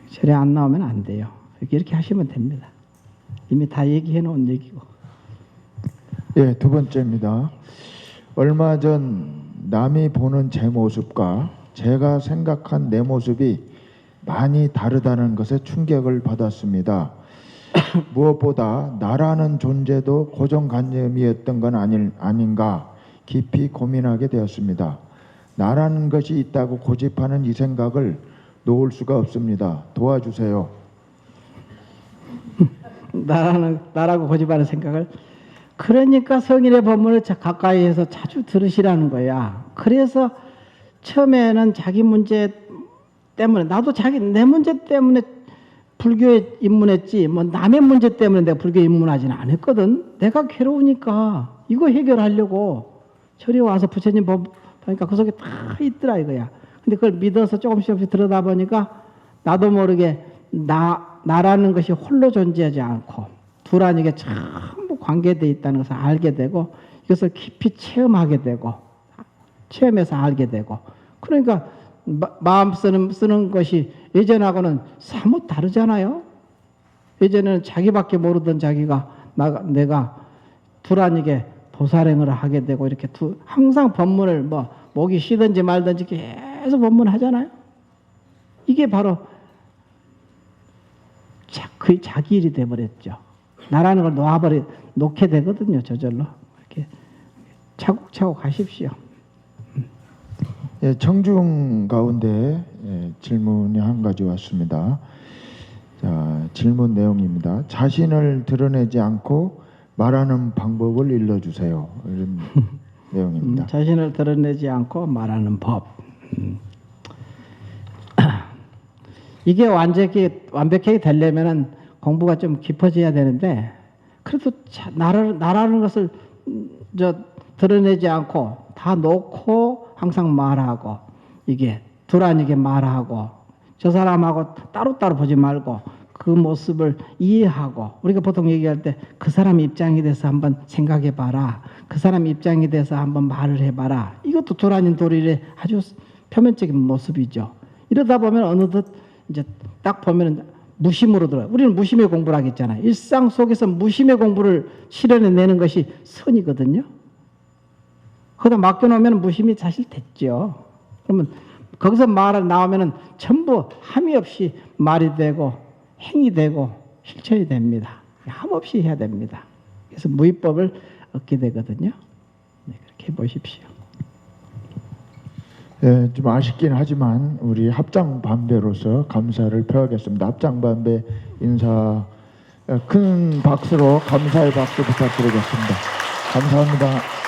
절에 안 나오면 안 돼요. 이렇게 하시면 됩니다. 이미 다 얘기해 놓은 얘기고. 예, 두 번째입니다. 얼마 전 남이 보는 제 모습과 제가 생각한 내 모습이 많이 다르다는 것에 충격을 받았습니다. 무엇보다 나라는 존재도 고정관념이었던 건 아닌가 깊이 고민하게 되었습니다. 나라는 것이 있다고 고집하는 이 생각을 놓을 수가 없습니다. 도와주세요. 나라고 고집하는 생각을. 그러니까 성인의 법문을 가까이에서 자주 들으시라는 거야. 그래서 처음에는 자기 문제 때문에, 나도 내 문제 때문에 불교에 입문했지, 뭐 남의 문제 때문에 내가 불교에 입문하지는 않았거든. 내가 괴로우니까 이거 해결하려고 저리 와서 부처님 법 보니까 그 속에 다 있더라 이거야. 근데 그걸 믿어서 조금씩 들여다 보니까 나도 모르게 나라는 것이 홀로 존재하지 않고 두라니게 전부 관계되어 있다는 것을 알게 되고, 이것을 깊이 체험하게 되고, 체험해서 알게 되고, 그러니까 마음 쓰는 것이 예전하고는 사뭇 다르잖아요. 예전에는 자기밖에 모르던 자기가 내가 두라니게 보살행을 하게 되고, 이렇게 항상 법문을 목이 쉬든지 말든지 계속 법문하잖아요. 이게 바로 거의 자기 일이 돼버렸죠. 나라는 걸 놓게 되거든요. 저절로. 이렇게 차곡차곡 하십시오. 예, 청중 가운데 질문이 한 가지 왔습니다. 자, 질문 내용입니다. 자신을 드러내지 않고 말하는 방법을 일러주세요. 이런 내용입니다. 자신을 드러내지 않고 말하는 법. 이게 완벽하게 되려면은 공부가 좀 깊어져야 되는데, 그래도 나라는 것을 드러내지 않고 다 놓고 항상 말하고, 이게 두라니게 말하고, 저 사람하고 따로따로 보지 말고 그 모습을 이해하고, 우리가 보통 얘기할 때 그 사람 입장이 돼서 한번 생각해 봐라, 그 사람 입장이 돼서 한번 말을 해봐라, 이것도 두라닌 도리의 아주 표면적인 모습이죠. 이러다 보면 어느덧 이제 딱 보면은 무심으로 들어요. 우리는 무심의 공부를 하겠잖아요. 일상 속에서 무심의 공부를 실현해내는 것이 선이거든요. 거기다 맡겨놓으면 무심이 사실 됐죠. 그러면 거기서 말 나오면은 전부 함이 없이 말이 되고 행이 되고 실천이 됩니다. 함 없이 해야 됩니다. 그래서 무위법을 얻게 되거든요. 네, 그렇게 보십시오. 예, 좀 아쉽긴 하지만 우리 합장반배로서 감사를 표하겠습니다. 합장반배 인사 큰 박수로 감사의 박수 부탁드리겠습니다. 감사합니다.